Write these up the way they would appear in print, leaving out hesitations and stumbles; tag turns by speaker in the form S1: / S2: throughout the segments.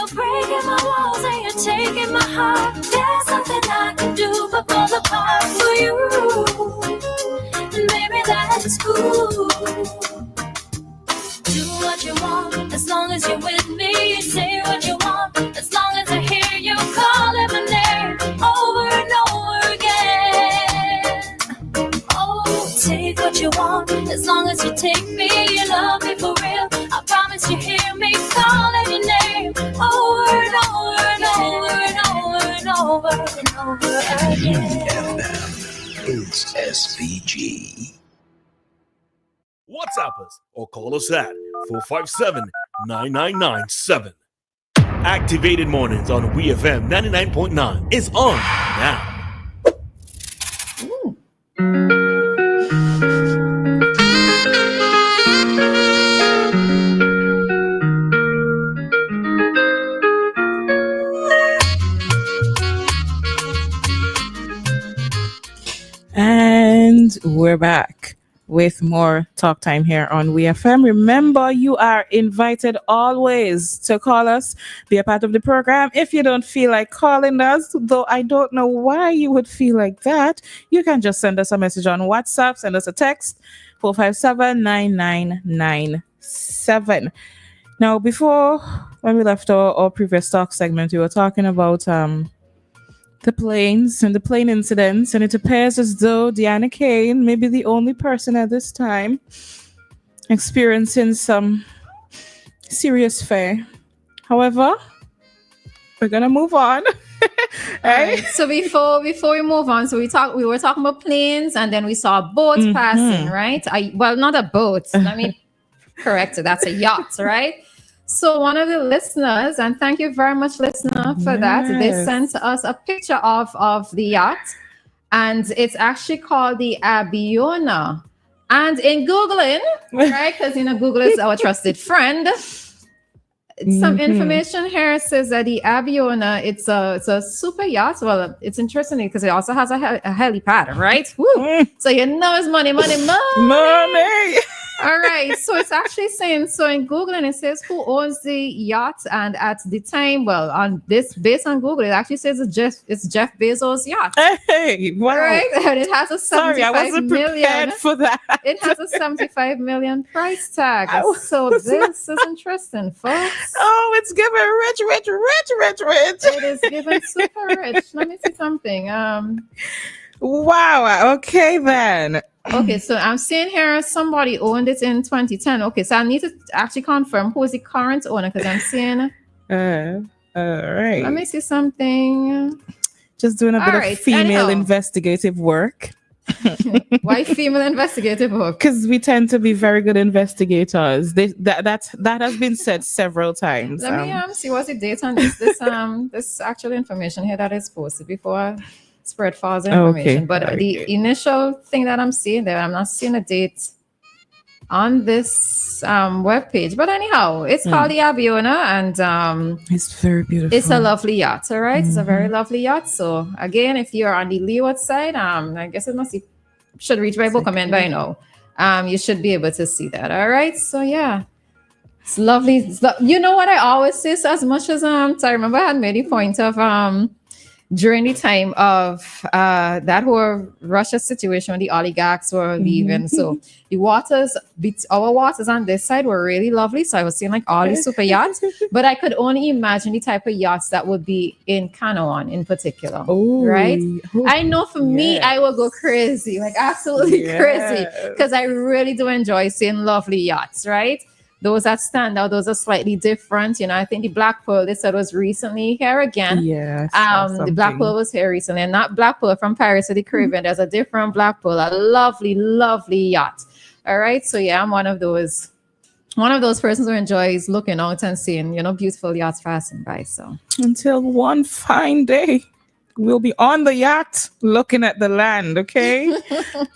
S1: You're breaking my walls and you're taking my heart. There's something I can do but fall apart for you. And maybe that's cool. Do what you want as long as you're with me. Say what you want as long as I hear you calling my name over and over again. Oh, take what you want as long as you take me. You love me for real. I promise you hear me calling your name over and over and over and over and over and over again.
S2: WEFM is SVG.
S3: WhatsApp us or call us at 457-9997. Activated Mornings on WEFM 99.9 is on now.
S4: And we're back with more talk time here on WEFM. Remember, you are invited always to call us, be a part of the program. If you don't feel like calling us, though I don't know why you would feel like that, you can just send us a message on WhatsApp, send us a text, 457-9997. Now, before, when we left our previous talk segment, we were talking about the planes and the plane incidents, and it appears as though Dianna Cain may be the only person at this time experiencing some serious fear. However, we're gonna move on.
S5: Right. So before we move on, so we were talking about planes, and then we saw boats passing, right? Well, not a boat. Let me correct it. That's a yacht, right? So one of the listeners, and thank you very much, listener, for that. They sent us a picture of the yacht, and it's actually called the Abiona. And in Googling, right, because Google is our trusted friend, some information here says that the Abiona, it's a super yacht. Well, it's interesting because it also has a helipad, right? Woo. So it's money. All right, so it's actually saying, so in Googling, it says who owns the yacht, and at the time, well, on this, based on Google, it actually says it's Jeff Bezos' yacht.
S4: Hey, wow.
S5: Right, and it has a 75 million
S4: for that.
S5: It has a 75 million price tag. So this is interesting, folks.
S4: Oh, it's giving rich.
S5: It is giving super rich. Let me see something.
S4: Wow. Okay, then.
S5: Okay, so I'm seeing here somebody owned it in 2010. Okay, so I need to actually confirm who is the current owner, because I'm seeing.
S4: All right.
S5: Let me see something.
S4: Just doing a bit of female investigative work.
S5: Why female investigative work?
S4: Because we tend to be very good investigators. That has been said several times.
S5: Let me see what's the date on this actual information here that is posted before spread false information. But the initial thing that I'm seeing there, I'm not seeing a date on this web page. But anyhow, it's called the Abiona, and
S4: it's very beautiful.
S5: It's a lovely yacht, all right? It's a very lovely yacht. So again, if you're on the leeward side, I guess it should reach by book comment by now. You should be able to see that, all right? So yeah. It's lovely. You know what I always say, so as much as so I remember I had made a point of during the time of that whole Russia situation when the oligarchs were leaving. So our waters on this side were really lovely. So I was seeing like all these super yachts, but I could only imagine the type of yachts that would be in Canaan in particular. Ooh, right? I know for me, I will go crazy, like absolutely crazy, because I really do enjoy seeing lovely yachts, right? Those that stand out, those are slightly different. I think the Black Pearl, they said, was recently here again.
S4: Yes.
S5: The Black Pearl was here recently, and not Black Pearl from Paris to the Caribbean. There's a different Black Pearl, a lovely, lovely yacht. All right. So yeah, I'm one of those persons who enjoys looking out and seeing, beautiful yachts passing by. So
S4: until one fine day, we'll be on the yacht looking at the land, okay?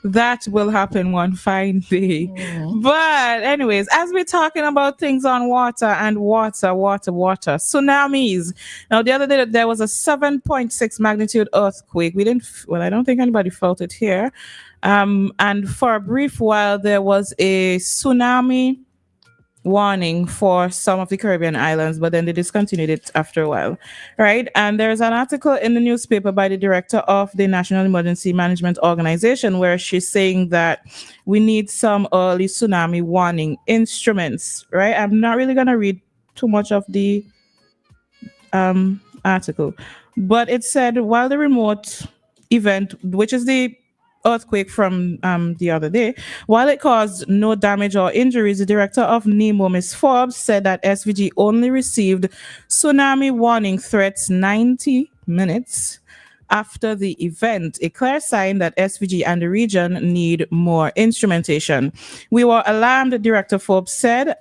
S4: That will happen one fine day. But anyways, as we're talking about things on water and water, tsunamis. Now, the other day, there was a 7.6 magnitude earthquake. I don't think anybody felt it here. And for a brief while, there was a tsunami warning for some of the Caribbean islands, but then they discontinued it after a while, right? And there's an article in the newspaper by the director of the National Emergency Management Organization where she's saying that we need some early tsunami warning instruments, right? I'm not really going to read too much of the article, but it said while the remote event, which is the earthquake from the other day, while it caused no damage or injuries, the director of NEMO, Ms. Forbes, said that SVG only received tsunami warning threats 90 minutes after the event, a clear sign that SVG and the region need more instrumentation. We were alarmed, Director Forbes said.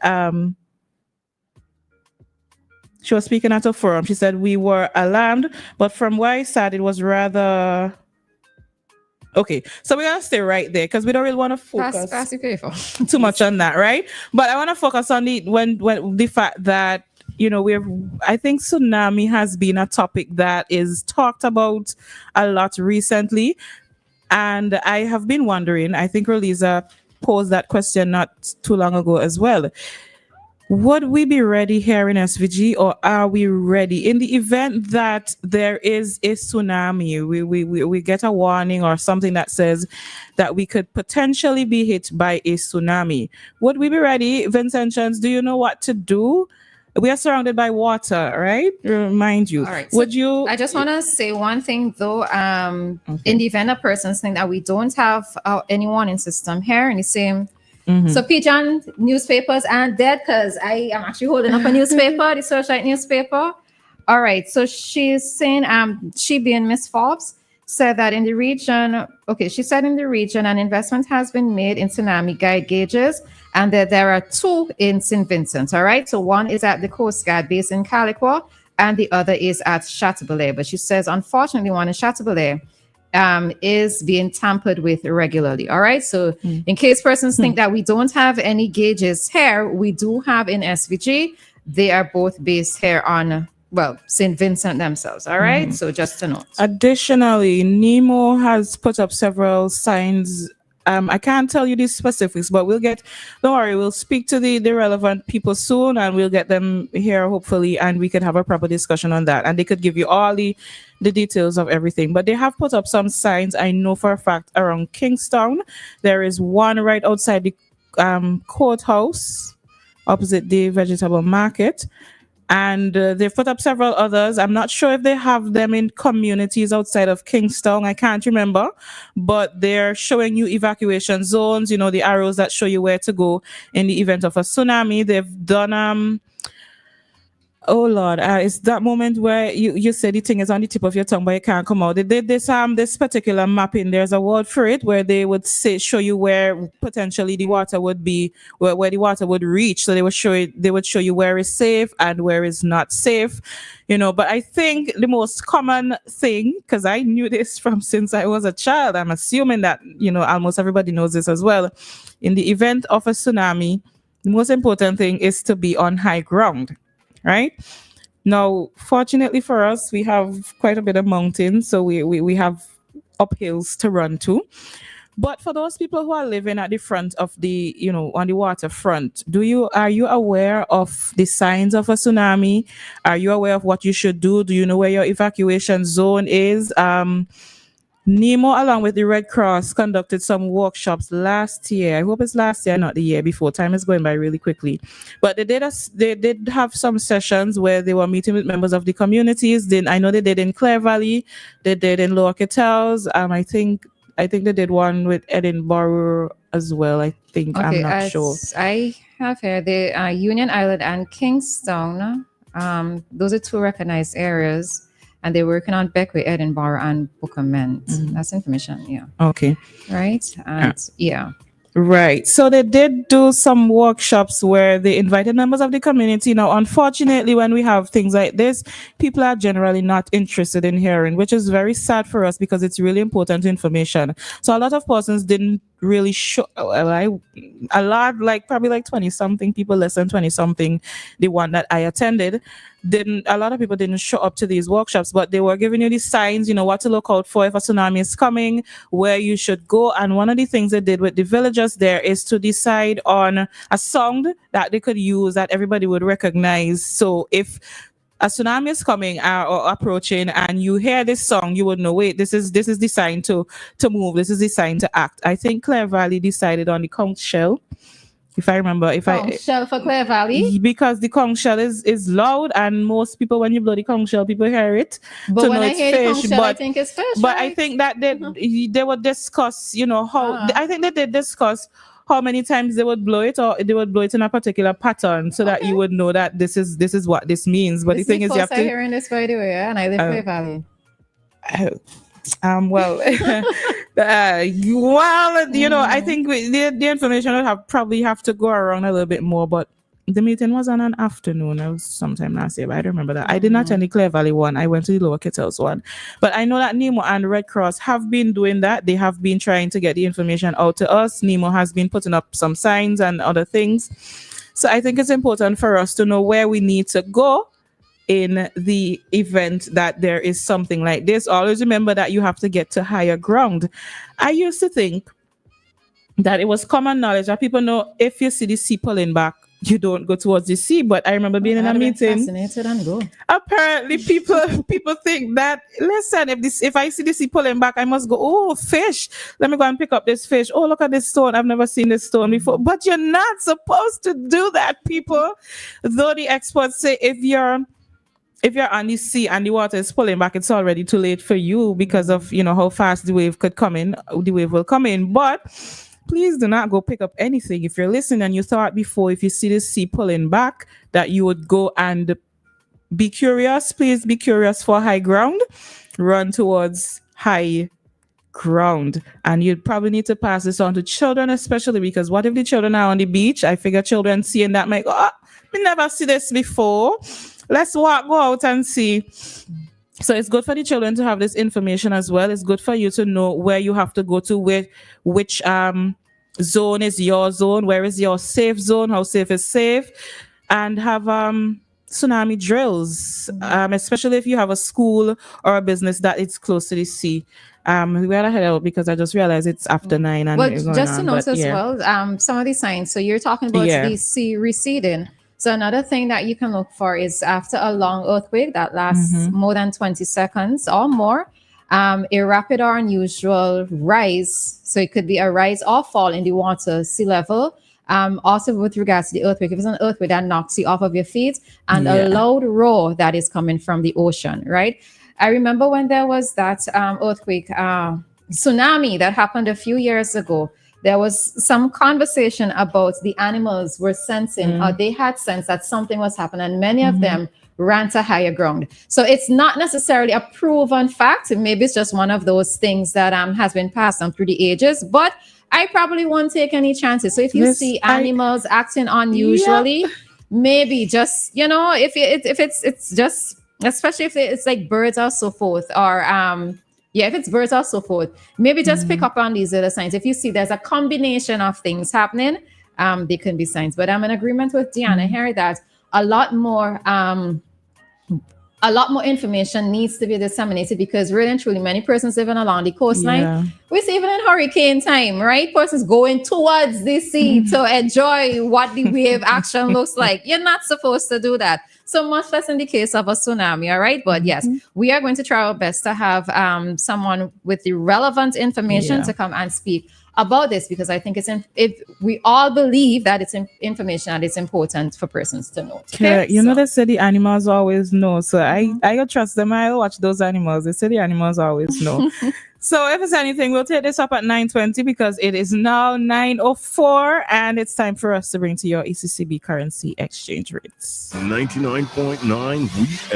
S4: She was speaking at a forum. She said, we were alarmed, but from where I sat, it was rather... Okay, so we're going to stay right there because we don't really want to focus
S5: Pass your paper.
S4: too much on that, right? But I want to focus on when the fact that, I think tsunami has been a topic that is talked about a lot recently. And I have been wondering, I think Roleza posed that question not too long ago as well. Would we be ready here in SVG, or are we ready in the event that there is a tsunami? We get a warning or something that says that we could potentially be hit by a tsunami. Would we be ready? Vincentians, do you know what to do? We are surrounded by water, right? Remind you.
S5: All right.
S4: Would you?
S5: I just want to say one thing though. In the event of persons think that we don't have any warning system here in the same. So Pigeon newspapers aren't dead because I am actually holding up a newspaper, the Searchlight newspaper. All right. So she's saying, she being Miss Forbes said that in the region, she said in the region an investment has been made in tsunami guide gauges and that there are two in St. Vincent. All right. So one is at the Coast Guard base in Calico and the other is at Chateaubriand. But she says, unfortunately, one in Chateaubriand is being tampered with regularly. All right. So in case persons think that we don't have any gauges here, we do have in SVG. They are both based here on, St. Vincent themselves. All right. So just to note.
S4: Additionally, NEMO has put up several signs. I can't tell you the specifics, but don't worry, we'll speak to the relevant people soon and we'll get them here hopefully and we could have a proper discussion on that and they could give you all the details of everything. But they have put up some signs, I know for a fact, around Kingstown. There is one right outside the courthouse opposite the vegetable market. And they've put up several others. I'm not sure if they have them in communities outside of Kingstown. I can't remember. But they're showing you evacuation zones, the arrows that show you where to go in the event of a tsunami. They've done... Oh Lord, it's that moment where you say the thing is on the tip of your tongue, but it can't come out. They did this particular mapping. There's a word for it where they would show you where potentially the water would be, where the water would reach. So they would show you where is safe and where is not safe. But I think the most common thing, because I knew this from since I was a child, I'm assuming that almost everybody knows this as well. In the event of a tsunami, the most important thing is to be on high ground. Right now, fortunately for us, we have quite a bit of mountains, so we have uphills to run to. But for those people who are living at the front of the, on the waterfront, are you aware of the signs of a tsunami? Are you aware of what you should do? Do you know where your evacuation zone is? NEMO, along with the Red Cross, conducted some workshops last year. I hope it's last year, not the year before. Time is going by really quickly. But they did have some sessions where they were meeting with members of the communities. I know they did in Clare Valley. They did in Lower Kettles. I think they did one with Edinburgh as well. I think. I'm not sure.
S5: I have here the Union Island and Kingstown. Those are two recognized areas. And they're working on Beckwith, Edinburgh, and Bookament. That's information, yeah. Okay. Right? And yeah.
S4: Right. So they did do some workshops where they invited members of the community. Now, unfortunately, when we have things like this, people are generally not interested in hearing, which is very sad for us because it's really important information. So a lot of persons didn't really show. Well, a lot, like probably like 20 something people, less than 20 something, the one that I attended, didn't a lot of people didn't show up to these workshops, but they were giving you the signs, what to look out for if a tsunami is coming, where you should go. And one of the things they did with the villagers there is to decide on a song that they could use that everybody would recognize. So if a tsunami is coming or approaching and you hear this song, you would know, wait, this is the sign to move, this is the sign to act. I think Clare Valley decided on the conch shell, if I remember.
S5: Conch shell for Clare Valley?
S4: Because the conch shell is loud, and most people, when you blow the conch shell, people hear it.
S5: But when I hear the conch shell, I think it's fish,
S4: but
S5: right?
S4: I think that they would discuss, how I think that they discuss how many times they would blow it, or they would blow it in a particular pattern, so that you would know that this is what this means. But
S5: This
S4: the thing
S5: is
S4: is, you have to
S5: hearing this, by the way, and I live in Clare Valley.
S4: well, I think the information would probably have to go around a little bit more, but the meeting was on an afternoon. It was sometime last year, but I don't remember that. I did not attend the Clare Valley one. I went to the Lower Kittles one. But I know that NEMO and Red Cross have been doing that. They have been trying to get the information out to us. NEMO has been putting up some signs and other things. So I think it's important for us to know where we need to go in the event that there is something like this. Always remember that you have to get to higher ground. I used to think that it was common knowledge that people know if you see the sea pulling back, you don't go towards the sea. But I remember being in a meeting.
S5: Fascinated and go.
S4: Apparently, people think that, listen, if I see the sea pulling back, I must go, oh, fish. Let me go and pick up this fish. Oh, look at this stone. I've never seen this stone before. But you're not supposed to do that, people. Though the experts say if you're on the sea and the water is pulling back, it's already too late for you because of how fast the wave will come in. But please do not go pick up anything. If you're listening and you thought before, if you see the sea pulling back, that you would go and be curious, please be curious for high ground. Run towards high ground. And you'd probably need to pass this on to children, especially because what if the children are on the beach? I figure children seeing that might go, we never see this before. Let's go out and see. So it's good for the children to have this information as well. It's good for you to know where you have to go to, which zone is your zone, where is your safe zone, how safe is safe, and have tsunami drills, especially if you have a school or a business that is close to the sea. We gotta head out because I just realized it's after 9. And
S5: well, just to note as well, some of the signs. So you're talking about the sea receding. So another thing that you can look for is after a long earthquake that lasts more than 20 seconds or more, a rapid or unusual rise. So it could be a rise or fall in the water sea level. Also with regards to the earthquake, if it's an earthquake that knocks you off of your feet, and a loud roar that is coming from the ocean, right? I remember when there was that earthquake, tsunami that happened a few years ago. There was some conversation about the animals were sensing, or they had sensed that something was happening, and many of them ran to higher ground. So it's not necessarily a proven fact. Maybe it's just one of those things that has been passed on through the ages, but I probably won't take any chances. So if you see animals acting unusually, maybe just, if it's just, especially if it's like birds or so forth, or if it's birds or so forth, maybe just pick up on these other signs. If you see there's a combination of things happening, they can be signs. But I'm in agreement with Dianna here that a lot more information needs to be disseminated, because really and truly, many persons living along the coastline, we see even in hurricane time, right? Persons going towards the sea to enjoy what the wave action looks like. You're not supposed to do that. So much less in the case of a tsunami, all right? But yes, we are going to try our best to have someone with the relevant information to come and speak about this, because I think if we all believe that it's information that it's important for persons to know. Okay?
S4: They say the animals always know. So I trust them. I watch those animals. They say the animals always know. So if it's anything, we'll take this up at 9:20 because it is now 9:04 and it's time for us to bring to your ECCB currency exchange rates.
S3: 99.9 WEFM.